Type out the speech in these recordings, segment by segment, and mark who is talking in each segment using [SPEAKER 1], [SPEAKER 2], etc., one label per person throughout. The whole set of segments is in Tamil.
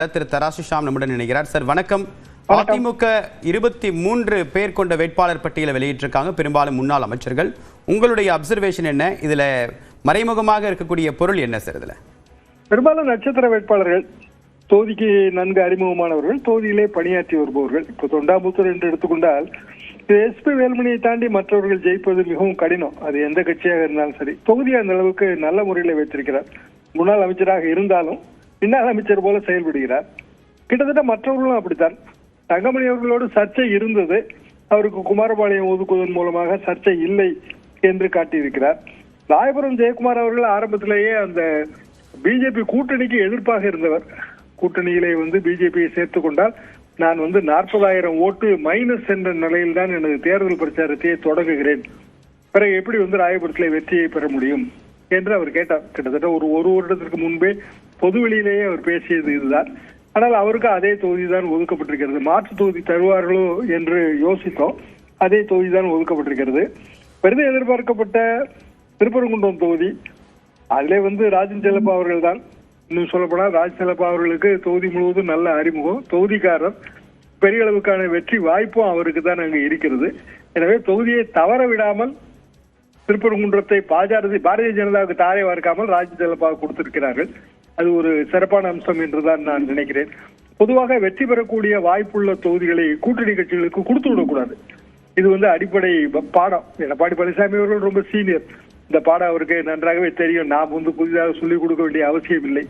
[SPEAKER 1] திரு தராசு ஷாம் நம்முடன் இணைகிறார். சார் வணக்கம். அதிமுக 23 பேர் கொண்ட வேட்பாளர் பட்டியலை வெளியிட்டிருக்காங்க, பெரும்பாலும் முன்னாள் அமைச்சர்கள். உங்களுடைய அப்சர்வேஷன் என்ன? இதுல மறைமுகமாக இருக்கக்கூடிய பொருள் என்ன சார்? இதுல
[SPEAKER 2] பெரும்பாலும் நட்சத்திர வேட்பாளர்கள், தொகுதிக்கு நன்கு அறிமுகமானவர்கள், தொகுதியிலே பணியாற்றி வருபவர்கள். இப்போ தொண்டாமுத்தூர் என்று எடுத்துக்கொண்டால் எஸ்பி வேலுமணியை தாண்டி மற்றவர்கள் ஜெயிப்பது மிகவும் கடினம். அது எந்த கட்சியாக இருந்தாலும் சரி. தொகுதி அந்த அளவுக்கு நல்ல முறையில் வைத்திருக்கிறார். முன்னாள் அமைச்சராக இருந்தாலும் பின்னால் அமைச்சர் போல செயல்படுகிறார். கிட்டத்தட்ட மற்றவர்களும் அப்படித்தான். தங்கமணி அவர்களோடு சர்ச்சை இருந்தது, அவருக்கு குமாரபாளையம் ஒதுக்குவதன் மூலமாக சர்ச்சை இல்லை என்று காட்டியிருக்கிறார். ராயபுரம் ஜெயக்குமார் அவர்கள் ஆரம்பத்திலேயே அந்த பிஜேபி கூட்டணிக்கு எதிர்ப்பாக இருந்தவர். கூட்டணியிலே பிஜேபியை சேர்த்து கொண்டால் நான் 40,000 ஓட்டு மைனஸ் என்ற நிலையில் தான் எனது தேர்தல் பிரச்சாரத்தையே தொடங்குகிறேன், பிறகு எப்படி ராயபுரத்திலே வெற்றியை பெற முடியும் என்று அவர் கேட்டார். கிட்டத்தட்ட ஒரு வருடத்திற்கு முன்பே பொதுவெளியிலேயே அவர் பேசியது இதுதான். ஆனால் அவருக்கு அதே தொகுதி தான் ஒதுக்கப்பட்டிருக்கிறது. மாற்று தொகுதி தருவார்களோ என்று யோசித்தோம். அதே தொகுதி தான் ஒதுக்கப்பட்டிருக்கிறது. பெரிதும் எதிர்பார்க்கப்பட்ட திருப்பரங்குன்றம் தொகுதி, அதிலே ராஜன் செல்லப்பா அவர்கள் தான். இன்னும் சொல்லப்போனால் ராஜ் செல்லப்பா அவர்களுக்கு தொகுதி முழுவதும் நல்ல அறிமுகம், தொகுதிக்காரர், பெரிய அளவுக்கான வெற்றி வாய்ப்பும் அவருக்கு தான் அங்கு இருக்கிறது. எனவே தொகுதியை தவற விடாமல் திருப்பரங்குன்றத்தை பாரதிய ஜனதாவுக்கு தாரை வார்க்காமல் ராஜ் செல்லப்பா கொடுத்திருக்கிறார்கள். அது ஒரு சிறப்பான அம்சம் என்றுதான் நான் நினைக்கிறேன். பொதுவாக வெற்றி பெறக்கூடிய வாய்ப்புள்ள தொகுதிகளை கூட்டணி கட்சிகளுக்கு கொடுத்து விடக்கூடாது. இது அடிப்படை பாடம். எடப்பாடி பழனிசாமி அவர்கள் ரொம்ப சீனியர், இந்த பாடம் அவருக்கு நன்றாகவே தெரியும். நாம் புதிதாக சொல்லிக் கொடுக்க வேண்டிய அவசியம் இல்லை.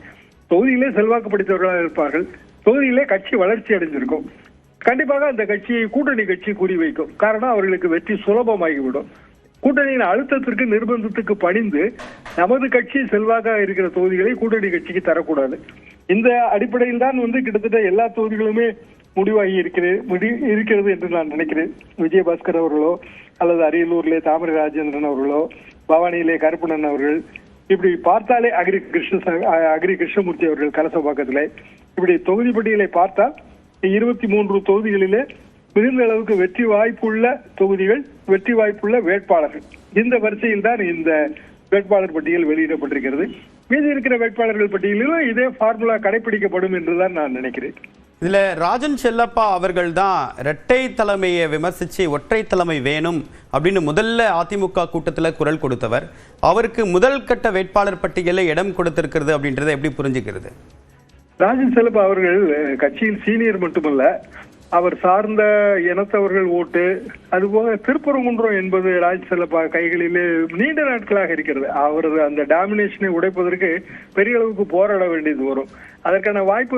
[SPEAKER 2] தொகுதியிலே செல்வாக்கு படைத்தவர்களாக இருப்பார்கள். தொகுதியிலே கட்சி வளர்ச்சி அடைஞ்சிருக்கும். கண்டிப்பாக அந்த கட்சியை கூட்டணி கட்சி குறிவைக்கும். காரணம், அவர்களுக்கு வெற்றி சுலபமாகிவிடும். கூட்டணியின் அழுத்தத்திற்கு நிர்பந்தத்துக்கு பணிந்து நமது கட்சி செல்வாக்காக இருக்கிற தொகுதிகளை கூட்டணி கட்சிக்கு தரக்கூடாது. இந்த அடிப்படையில் தான் கிட்டத்தட்ட எல்லா தொகுதிகளுமே முடிவாகி இருக்கிறது என்று நான் நினைக்கிறேன். விஜயபாஸ்கர் அவர்களோ அல்லது அரியலூர்லே தாமரை ராஜேந்திரன் அவர்களோ, பவானியிலே கருப்பணன் அவர்கள், இப்படி பார்த்தாலே அக்ரி கிருஷ்ணமூர்த்தி அவர்கள் கலசப்பாக்கத்திலே, இப்படி தொகுதி பட்டியலை பார்த்தால் 23 தொகுதிகளிலே மிகுந்த அளவுக்கு வெற்றி வாய்ப்புள்ள தொகுதிகள், வெற்றி வாய்ப்புள்ள வேட்பாளர்கள். இந்த வரிசையில் தான் இந்த வேட்பாளர் பட்டியல் வெளியிடப்பட்டிருக்கிறது. மீதி இருக்கிற வேட்பாளர்கள் பட்டியலிலும் இதே ஃபார்முலா கடைபிடிக்கப்படும் என்றுதான் நான் நினைக்கிறேன்.
[SPEAKER 1] இதுல ராஜன் செல்லப்பா அவர்கள் தான் இரட்டை தலைமையை விமர்சிச்சு ஒற்றை தலைமை வேணும் அப்படின்னு முதல்ல அதிமுக கூட்டத்தில் குரல் கொடுத்தவர். அவருக்கு முதல் கட்ட வேட்பாளர் பட்டியலை இடம் கொடுத்திருக்கிறது அப்படின்றத எப்படி புரிஞ்சுக்கிறது?
[SPEAKER 2] ராஜன் செல்லப்பா அவர்கள் கட்சியில் சீனியர் மட்டுமல்ல, அவர் சார்ந்த இனத்தவர்கள் ஓட்டு, அதுபோக திருப்பரங்குன்றம் என்பது ராஜ் செல்லப்பா கைகளிலே நீண்ட நாட்களாக இருக்கிறது. அவரது அந்த டாமினேஷனை உடைப்பதற்கு பெரிய அளவுக்கு போராட வேண்டியது வரும். அதற்கான வாய்ப்பு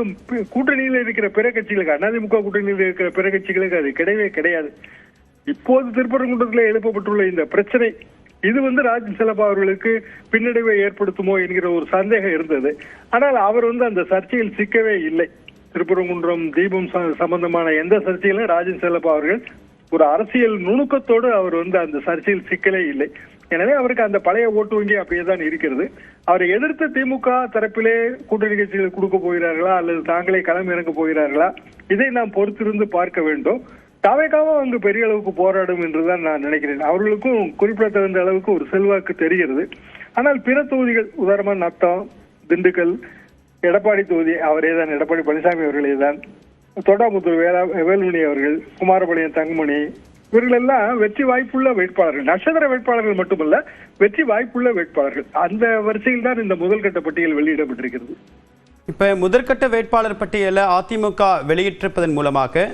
[SPEAKER 2] கூட்டணியில் இருக்கிற பிற கட்சிகளுக்கு, அதிமுக கூட்டணியில் இருக்கிற பிற கட்சிகளுக்கு அது கிடையவே கிடையாது. இப்போது திருப்பரங்குன்றத்தில் எழுப்பப்பட்டுள்ள இந்த பிரச்சனை, இது ராஜன் செல்லப்பா அவர்களுக்கு பின்னடைவை ஏற்படுத்துமோ என்கிற ஒரு சந்தேகம் இருந்தது. ஆனால் அவர் அந்த சர்ச்சையில் சிக்கவே இல்லை. திருப்பரங்குன்றம் தீபம் சம்பந்தமான எந்த சர்ச்சையிலும் ராஜன் செல்லப்பா அவர்கள் ஒரு அரசியல் நுணுக்கத்தோடு அவர் அந்த சர்ச்சையில் சிக்கலே இல்லை. எனவே அவருக்கு அந்த பழைய ஓட்டு வங்கி அப்படியே தான் இருக்கிறது. அவரை எதிர்த்து திமுக தரப்பிலே கூட்டணி கட்சிகள் கொடுக்க போகிறார்களா அல்லது தாங்களே களம் இறங்க போகிறார்களா, இதை நாம் பொறுத்திருந்து பார்க்க வேண்டும். தாவேக்காவும் அங்கு பெரிய அளவுக்கு போராடும் என்றுதான் நான் நினைக்கிறேன். அவர்களுக்கும் குறிப்பிடத்தகுந்த அளவுக்கு ஒரு செல்வாக்கு தெரிகிறது. ஆனால் பிற தொகுதிகள், உதாரணமா நத்தம், திண்டுக்கல், எடப்பாடி தொகுதி அவரே தான், எடப்பாடி பழனிசாமி அவர்களே தான், தொண்டாமுத்தூர் வேலுமணி அவர்கள், குமாரபாளையம் தங்கமணி, இவர்கள் எல்லாம் வெற்றி வாய்ப்புள்ள வேட்பாளர்கள். நட்சத்திர வேட்பாளர்கள் மட்டுமல்ல, வெற்றி வாய்ப்புள்ள வேட்பாளர்கள். அந்த வரிசையில் தான் இந்த முதல் கட்ட பட்டியல் வெளியிடப்பட்டிருக்கிறது.
[SPEAKER 1] இப்ப முதற்கட்ட வேட்பாளர் பட்டியலை அதிமுக வெளியிட்டிருப்பதன் மூலமாக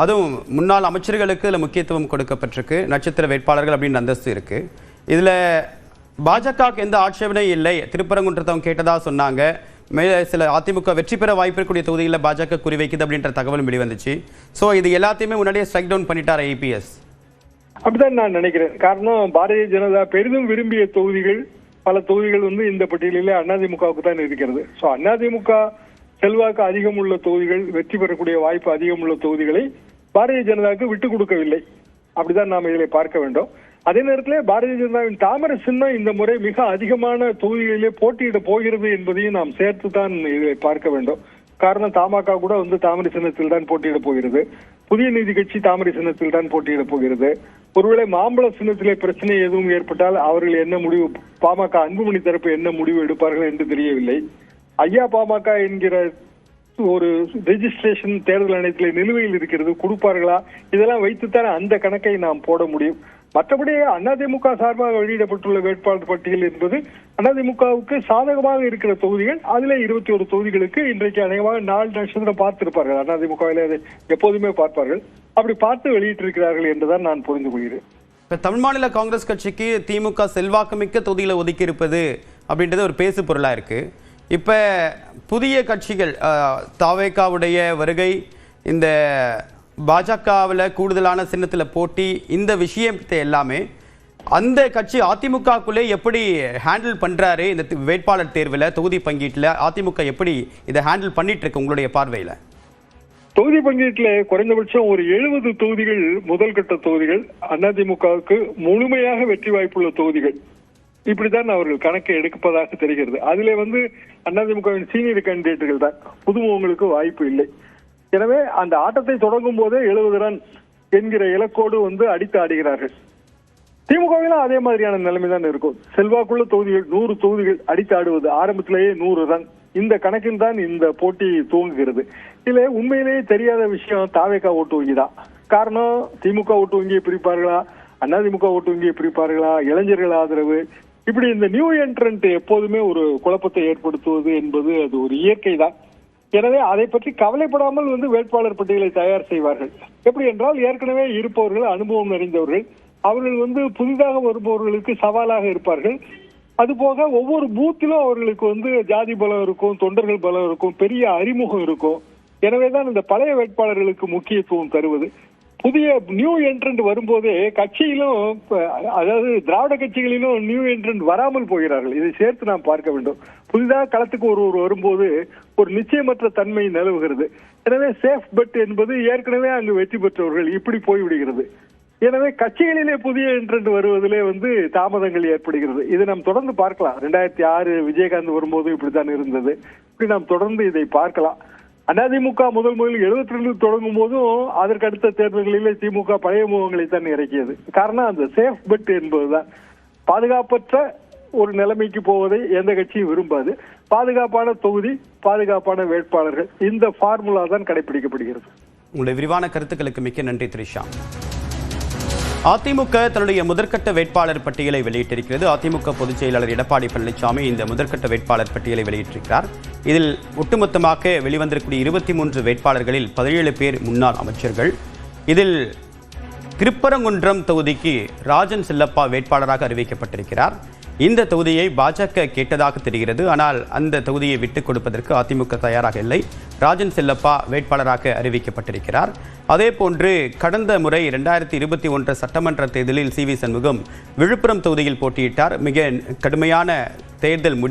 [SPEAKER 1] அதுவும் முன்னாள் அமைச்சர்களுக்கு இதுல முக்கியத்துவம் கொடுக்கப்பட்டிருக்கு. நட்சத்திர வேட்பாளர்கள் அப்படின்னு அந்தஸ்து இருக்கு. இதுல பாஜகவுக்கு எந்த ஆட்சேபனையும் இல்லை. திருப்பரங்குன்றத்தை கேட்டதா சொன்னாங்க. மேலே சில அதிமுக வெற்றி பெற வாய்ப்பு இருக்கக்கூடிய தொகுதிகளில் பாஜக குறிவைக்குது அப்படின்ற தகவலும் வெளிவந்துச்சு. ஸோ இது எல்லாத்தையுமே முன்னாடியே ஸ்ட்ரைக் டவுன் பண்ணிட்டார் ஐபிஎஸ்.
[SPEAKER 2] அப்படிதான் நான் நினைக்கிறேன். காரணம், பாரதிய ஜனதா பெரிதும் விரும்பிய தொகுதிகள், பல தொகுதிகள் இந்த பட்டியலிலே அதிமுகவுக்கு தான் இருக்கிறது. ஸோ அதிமுக செல்வாக்கு அதிகம் உள்ள தொகுதிகள், வெற்றி பெறக்கூடிய வாய்ப்பு அதிகம் உள்ள தொகுதிகளை பாரதிய ஜனதாவுக்கு விட்டுக் கொடுக்கவில்லை. அப்படிதான் நாம் இதில் பார்க்க வேண்டும். அதே நேரத்தில் பாரதிய ஜனதாவின் தாமரை சின்னம் இந்த முறை மிக அதிகமான தொகுதிகளிலே போட்டியிட போகிறது என்பதையும் நாம் சேர்த்து தான் இதை பார்க்க வேண்டும். காரணம், தமாக கூட தாமரை சின்னத்தில் தான் போட்டியிட போகிறது. புதிய நீதி கட்சி தாமரை சின்னத்தில் தான் போட்டியிட போகிறது. ஒருவேளை மாம்பழ சின்னத்திலே பிரச்சனை எதுவும் ஏற்பட்டால் அவர்கள் என்ன முடிவு, பாமக அன்புமணி தரப்பு என்ன முடிவு எடுப்பார்கள் என்று தெரியவில்லை. ஐயா பாமக என்கிற ஒரு ரெஜிஸ்ட்ரேஷன் தேர்தல் ஆணையத்தில் நிலுவையில் இருக்கிறது, கொடுப்பார்களா, இதெல்லாம் வைத்துத்தான் அந்த கணக்கை நாம் போட முடியும். மற்றபடி அதிமுக சார்பாக வெளியிடப்பட்டுள்ள வேட்பாளர் பட்டியல் என்பது அதிமுகவுக்கு சாதகமாக இருக்கிற தொகுதிகள். அதுல 21 தொகுதிகளுக்கு இன்றைக்கு அநேகமாக 4 நட்சத்திரம் பார்த்திருப்பார்கள். அதிமுகவில் அதை எப்போதுமே பார்ப்பார்கள். அப்படி பார்த்து வெளியிட்டிருக்கிறார்கள் என்றுதான் நான் புரிந்து கொள்கிறேன்.
[SPEAKER 1] இப்போ தமிழ் மாநில காங்கிரஸ் கட்சிக்கு திமுக செல்வாக்குமிக்க தொகுதியில் ஒதுக்கி இருப்பது அப்படின்றது ஒரு பேசு பொருளாக இருக்கு. இப்போ புதிய கட்சிகள் தாவேகாவுடைய வருகை, இந்த பாஜகவில் கூடுதலான சின்னத்தில் போட்டி, இந்த விஷயத்தை எல்லாமே அந்த கட்சி அதிமுகக்குள்ளே எப்படி ஹேண்டில் பண்ணுறாரு? இந்த வேட்பாளர் தேர்வில், தொகுதி பங்கீட்டில் அதிமுக எப்படி இதை ஹேண்டில் பண்ணிட்டு இருக்கு உங்களுடைய பார்வையில்?
[SPEAKER 2] தொகுதி பங்கீட்டில் குறைந்தபட்சம் ஒரு 70 தொகுதிகள் முதல் கட்ட தொகுதிகள் அதிமுகவுக்கு முழுமையாக வெற்றி வாய்ப்புள்ள தொகுதிகள். இப்படித்தான் அவர்கள் கணக்கை எடுப்பதாக தெரிகிறது. அதிலே அதிமுகவின் சீனியர் கேண்டிடேட்டுகள் தான், புதுமுகங்களுக்கு வாய்ப்பு இல்லை. எனவே அந்த ஆட்டத்தை தொடங்கும் போதே 70 ரன் என்கிற இலக்கோடு அடித்து ஆடுகிறார்கள். திமுகவிலும் அதே மாதிரியான நிலைமை தான் இருக்கும். செல்வாக்குள்ள தொகுதிகள் 100 தொகுதிகள் அடித்து ஆடுவது, ஆரம்பத்திலேயே 100 ரன், இந்த கணக்கில் தான் இந்த போட்டி துவங்குகிறது. இதுல உண்மையிலேயே தெரியாத விஷயம் தாவேகா ஓட்டு வங்கி தான் காரணம். திமுக ஓட்டு வங்கியை பிரிப்பார்களா, அதிமுக ஓட்டு வங்கியை பிரிப்பார்களா, இளைஞர்கள் ஆதரவு, இப்படி இந்த நியூ என்ட்ரன்ட் எப்போதுமே ஒரு குழப்பத்தை ஏற்படுத்துவது என்பது அது ஒரு இயற்கை தான். எனவே அதை பற்றி கவலைப்படாமல் வேட்பாளர் பட்டியலை தயார் செய்வார்கள். எப்படி என்றால் ஏற்கனவே இருப்பவர்கள், அனுபவம் நிறைந்தவர்கள், அவர்கள் புதிதாக வருபவர்களுக்கு சவாலாக இருப்பார்கள். அதுபோக ஒவ்வொரு பூத்திலும் அவர்களுக்கு ஜாதி பலம் இருக்கும், தொண்டர்கள் பலம் இருக்கும், பெரிய அறிமுகம் இருக்கும். எனவேதான் இந்த பழைய வேட்பாளர்களுக்கு முக்கியத்துவம் தருவது. புதிய நியூ என்ட்ரன்ட் வரும்போதே கட்சியிலும், அதாவது திராவிட கட்சிகளிலும் நியூ என்ட்ரன்ட் வராமல் போகிறார்கள். இதை சேர்த்து நாம் பார்க்க வேண்டும். புதிதாக களத்துக்கு ஒருவர் வரும்போது ஒரு நிச்சயமற்ற தன்மை நிலவுகிறது. எனவே சேஃப் பெட் என்பது ஏற்கனவே அங்கு வெற்றி பெற்றவர்கள் இப்படி போய்விடுகிறது. எனவே கட்சிகளிலே புதிய என்ட்ரன்ட் வருவதிலே தாமதங்கள் ஏற்படுகிறது. இதை நாம் தொடர்ந்து பார்க்கலாம். 2006 விஜயகாந்த் வரும்போது இப்படித்தான் இருந்தது. இப்படி நாம் தொடர்ந்து இதை பார்க்கலாம். அதிமுக முதலில் 72 தொடங்கும் போதும் அதற்கு அடுத்த தேர்தல்களிலே திமுக பழைய முகங்களை தான் இறக்கியது. காரணம் அந்த சேஃப் பெட் என்பதுதான். பாதுகாப்பற்ற ஒரு நிலைமைக்கு போவதை எந்த கட்சியும் விரும்பாது. பாதுகாப்பான தொகுதி, பாதுகாப்பான வேட்பாளர்கள், இந்த ஃபார்முலா தான் கடைபிடிக்கப்படுகிறது.
[SPEAKER 1] உங்களுடைய விரிவான கருத்துக்களுக்கு மிக்க நன்றி திரிஷா. அதிமுக தன்னுடைய முதற்கட்ட வேட்பாளர் பட்டியலை வெளியிட்டிருக்கிறது. அதிமுக பொதுச் செயலாளர் எடப்பாடி பழனிசாமி இந்த முதற்கட்ட வேட்பாளர் பட்டியலை வெளியிட்டிருக்கிறார். இதில் ஒட்டுமொத்தமாக வெளிவந்திருக்கக்கூடிய 23 வேட்பாளர்களில் 17 பேர் முன்னாள் அமைச்சர்கள். இதில் திருப்பரங்குன்றம் தொகுதிக்கு ராஜன் செல்லப்பா வேட்பாளராக அறிவிக்கப்பட்டிருக்கிறார். இந்த தொகுதியை பாஜக கேட்டதாக தெரிகிறது. ஆனால் அந்த தொகுதியை விட்டுக் கொடுப்பதற்கு அதிமுக தயாராக இல்லை. ராஜன் செல்லப்பா வேட்பாளராக அறிவிக்கப்பட்டிருக்கிறார். அதே போன்று கடந்த முறை 2021 சட்டமன்ற தேர்தலில் CV சண்முகம் விழுப்புரம் தொகுதியில் போட்டியிட்டார். மிக கடுமையான தேர்தல்